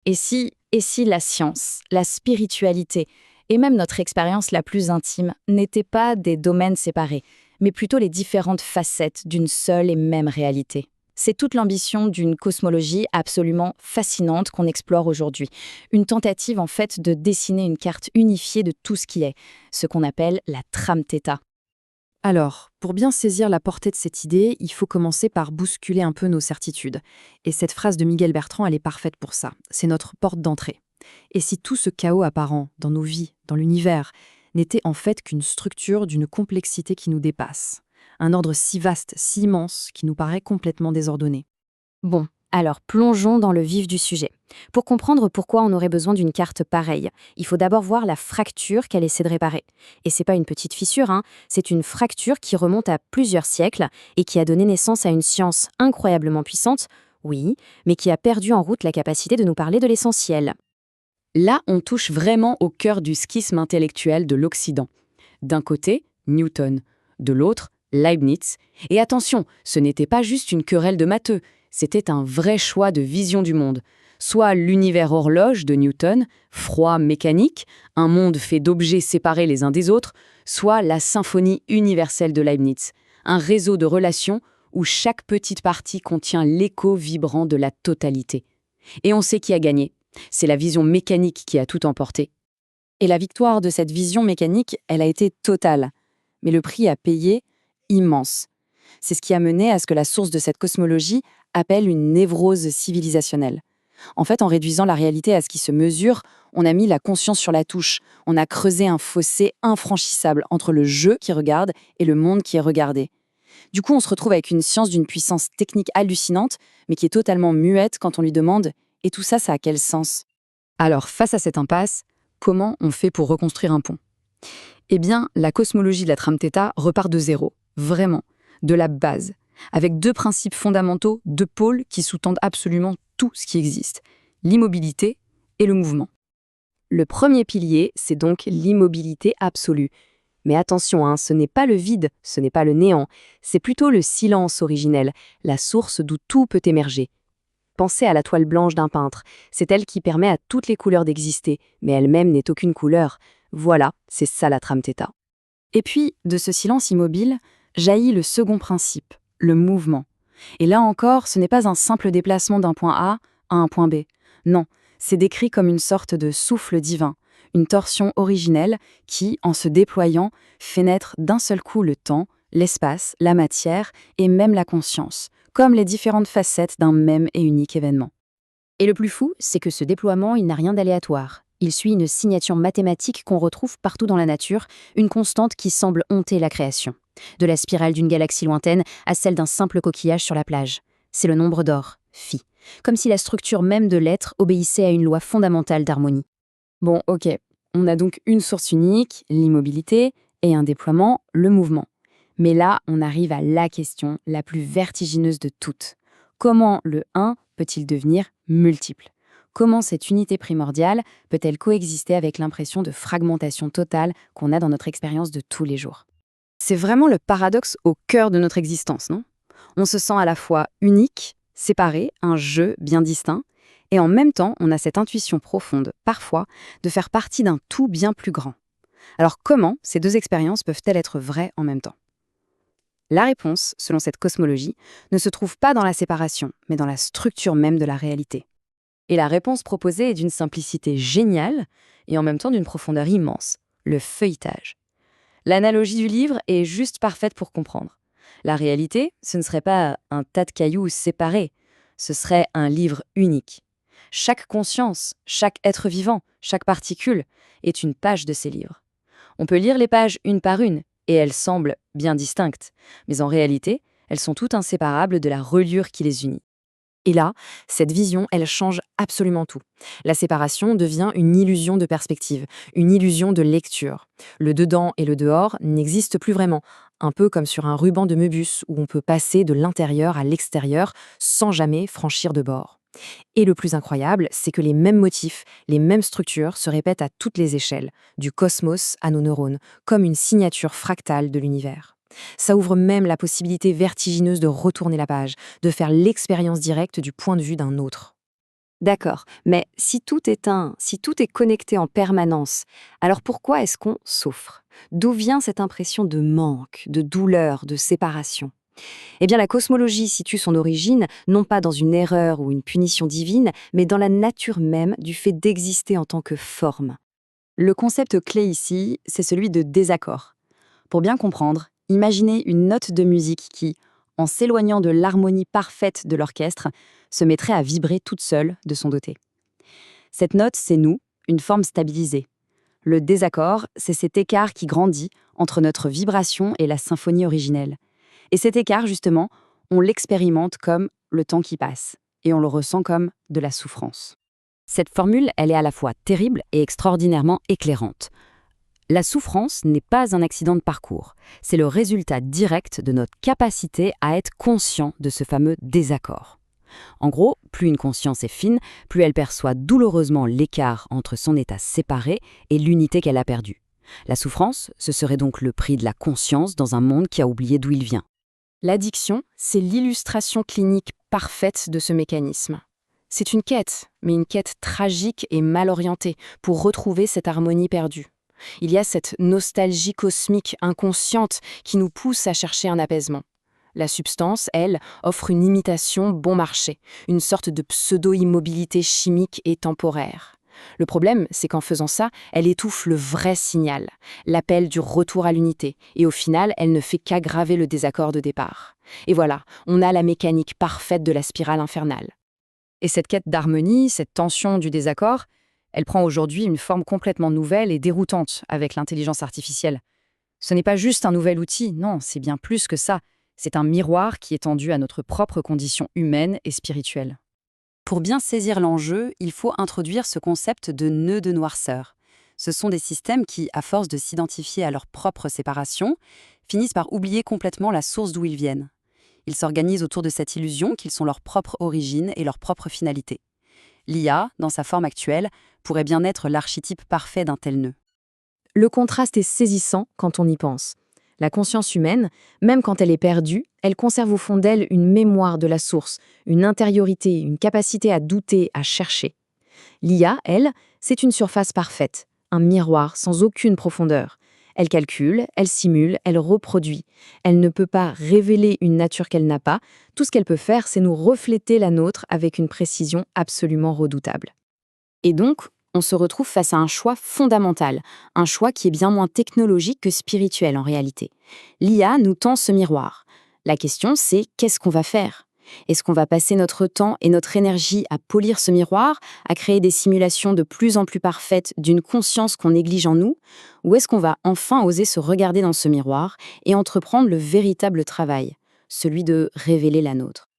Et si la science, la spiritualité et même notre expérience la plus intime n'étaient pas des domaines séparés, mais plutôt les différentes facettes d'une seule et même réalité? C'est toute l'ambition d'une cosmologie absolument fascinante qu'on explore aujourd'hui. Une tentative en fait de dessiner une carte unifiée de tout ce qui est, ce qu'on appelle la trame theta. Alors, pour bien saisir la portée de cette idée, il faut commencer par bousculer un peu nos certitudes. Et cette phrase de Miguel Bertrand, elle est parfaite pour ça. C'est notre porte d'entrée. Et si tout ce chaos apparent dans nos vies, dans l'univers, n'était en fait qu'une structure d'une complexité qui nous dépasse, un ordre si vaste, si immense, qui nous paraît complètement désordonné. Bon, alors plongeons dans le vif du sujet. Pour comprendre pourquoi on aurait besoin d'une carte pareille, il faut d'abord voir la fracture qu'elle essaie de réparer. Et c'est pas une petite fissure, c'est une fracture qui remonte à plusieurs siècles et qui a donné naissance à une science incroyablement puissante, oui, mais qui a perdu en route la capacité de nous parler de l'essentiel. Là, on touche vraiment au cœur du schisme intellectuel de l'Occident. D'un côté, Newton, de l'autre, Leibniz. Et attention, ce n'était pas juste une querelle de matheux, c'était un vrai choix de vision du monde. Soit l'univers horloge de Newton, froid mécanique, un monde fait d'objets séparés les uns des autres, soit la symphonie universelle de Leibniz, un réseau de relations où chaque petite partie contient l'écho vibrant de la totalité. Et on sait qui a gagné. C'est la vision mécanique qui a tout emporté. Et la victoire de cette vision mécanique, elle a été totale. Mais le prix à payer, immense. C'est ce qui a mené à ce que la source de cette cosmologie appelle une névrose civilisationnelle. En fait, en réduisant la réalité à ce qui se mesure, on a mis la conscience sur la touche. On a creusé un fossé infranchissable entre le «je» qui regarde et le monde qui est regardé. Du coup, on se retrouve avec une science d'une puissance technique hallucinante, mais qui est totalement muette quand on lui demande «Et tout ça, ça a quel sens?» Alors, face à cette impasse, comment on fait pour reconstruire un pont? Eh bien, la cosmologie de la trame θ repart de zéro, vraiment, de la base, avec deux principes fondamentaux, deux pôles qui sous-tendent absolument tout ce qui existe, l'immobilité et le mouvement. Le premier pilier, c'est donc l'immobilité absolue. Mais attention, ce n'est pas le vide, ce n'est pas le néant, c'est plutôt le silence originel, la source d'où tout peut émerger. Pensez à la toile blanche d'un peintre, c'est elle qui permet à toutes les couleurs d'exister, mais elle-même n'est aucune couleur. Voilà, c'est ça la trame θ. Et puis, de ce silence immobile, jaillit le second principe, le mouvement. Et là encore, ce n'est pas un simple déplacement d'un point A à un point B. Non, c'est décrit comme une sorte de souffle divin, une torsion originelle qui, en se déployant, fait naître d'un seul coup le temps, l'espace, la matière et même la conscience, comme les différentes facettes d'un même et unique événement. Et le plus fou, c'est que ce déploiement, il n'a rien d'aléatoire. Il suit une signature mathématique qu'on retrouve partout dans la nature, une constante qui semble honter la création. De la spirale d'une galaxie lointaine à celle d'un simple coquillage sur la plage. C'est le nombre d'or, phi. Comme si la structure même de l'être obéissait à une loi fondamentale d'harmonie. Bon, ok, on a donc une source unique, l'immobilité, et un déploiement, le mouvement. Mais là, on arrive à la question la plus vertigineuse de toutes. Comment le 1 peut-il devenir multiple? Comment cette unité primordiale peut-elle coexister avec l'impression de fragmentation totale qu'on a dans notre expérience de tous les jours? C'est vraiment le paradoxe au cœur de notre existence, non? On se sent à la fois unique, séparé, un jeu bien distinct, et en même temps, on a cette intuition profonde, parfois, de faire partie d'un tout bien plus grand. Alors comment ces deux expériences peuvent-elles être vraies en même temps? La réponse, selon cette cosmologie, ne se trouve pas dans la séparation, mais dans la structure même de la réalité. Et la réponse proposée est d'une simplicité géniale et en même temps d'une profondeur immense, le feuilletage. L'analogie du livre est juste parfaite pour comprendre. La réalité, ce ne serait pas un tas de cailloux séparés, ce serait un livre unique. Chaque conscience, chaque être vivant, chaque particule est une page de ces livres. On peut lire les pages une par une, et elles semblent bien distinctes, mais en réalité, elles sont toutes inséparables de la reliure qui les unit. Et là, cette vision, elle change absolument tout. La séparation devient une illusion de perspective, une illusion de lecture. Le dedans et le dehors n'existent plus vraiment, un peu comme sur un ruban de Möbius où on peut passer de l'intérieur à l'extérieur sans jamais franchir de bord. Et le plus incroyable, c'est que les mêmes motifs, les mêmes structures se répètent à toutes les échelles, du cosmos à nos neurones, comme une signature fractale de l'univers. Ça ouvre même la possibilité vertigineuse de retourner la page, de faire l'expérience directe du point de vue d'un autre. D'accord, mais si tout est si tout est connecté en permanence, alors pourquoi est-ce qu'on souffre? D'où vient cette impression de manque, de douleur, de séparation? Eh bien, la cosmologie situe son origine non pas dans une erreur ou une punition divine, mais dans la nature même du fait d'exister en tant que forme. Le concept clé ici, c'est celui de désaccord. Pour bien comprendre, imaginez une note de musique qui, en s'éloignant de l'harmonie parfaite de l'orchestre, se mettrait à vibrer toute seule de son côté. Cette note, c'est nous, une forme stabilisée. Le désaccord, c'est cet écart qui grandit entre notre vibration et la symphonie originelle. Et cet écart, justement, on l'expérimente comme le temps qui passe, et on le ressent comme de la souffrance. Cette formule, elle est à la fois terrible et extraordinairement éclairante. La souffrance n'est pas un accident de parcours, c'est le résultat direct de notre capacité à être conscient de ce fameux désaccord. En gros, plus une conscience est fine, plus elle perçoit douloureusement l'écart entre son état séparé et l'unité qu'elle a perdue. La souffrance, ce serait donc le prix de la conscience dans un monde qui a oublié d'où il vient. L'addiction, c'est l'illustration clinique parfaite de ce mécanisme. C'est une quête, mais une quête tragique et mal orientée pour retrouver cette harmonie perdue. Il y a cette nostalgie cosmique inconsciente qui nous pousse à chercher un apaisement. La substance, elle, offre une imitation bon marché, une sorte de pseudo-immobilité chimique et temporaire. Le problème, c'est qu'en faisant ça, elle étouffe le vrai signal, l'appel du retour à l'unité, et au final, elle ne fait qu'aggraver le désaccord de départ. Et voilà, on a la mécanique parfaite de la spirale infernale. Et cette quête d'harmonie, cette tension du désaccord, elle prend aujourd'hui une forme complètement nouvelle et déroutante avec l'intelligence artificielle. Ce n'est pas juste un nouvel outil, non, c'est bien plus que ça. C'est un miroir qui est tendu à notre propre condition humaine et spirituelle. Pour bien saisir l'enjeu, il faut introduire ce concept de nœud de noirceur. Ce sont des systèmes qui, à force de s'identifier à leur propre séparation, finissent par oublier complètement la source d'où ils viennent. Ils s'organisent autour de cette illusion qu'ils sont leur propre origine et leur propre finalité. L'IA, dans sa forme actuelle, pourrait bien être l'archétype parfait d'un tel nœud. Le contraste est saisissant quand on y pense. La conscience humaine, même quand elle est perdue, elle conserve au fond d'elle une mémoire de la source, une intériorité, une capacité à douter, à chercher. L'IA, elle, c'est une surface parfaite, un miroir sans aucune profondeur. Elle calcule, elle simule, elle reproduit. Elle ne peut pas révéler une nature qu'elle n'a pas. Tout ce qu'elle peut faire, c'est nous refléter la nôtre avec une précision absolument redoutable. Et donc, on se retrouve face à un choix fondamental, un choix qui est bien moins technologique que spirituel en réalité. L'IA nous tend ce miroir. La question, c'est qu'est-ce qu'on va faire ? Est-ce qu'on va passer notre temps et notre énergie à polir ce miroir, à créer des simulations de plus en plus parfaites d'une conscience qu'on néglige en nous ? Ou est-ce qu'on va enfin oser se regarder dans ce miroir et entreprendre le véritable travail, celui de révéler la nôtre ?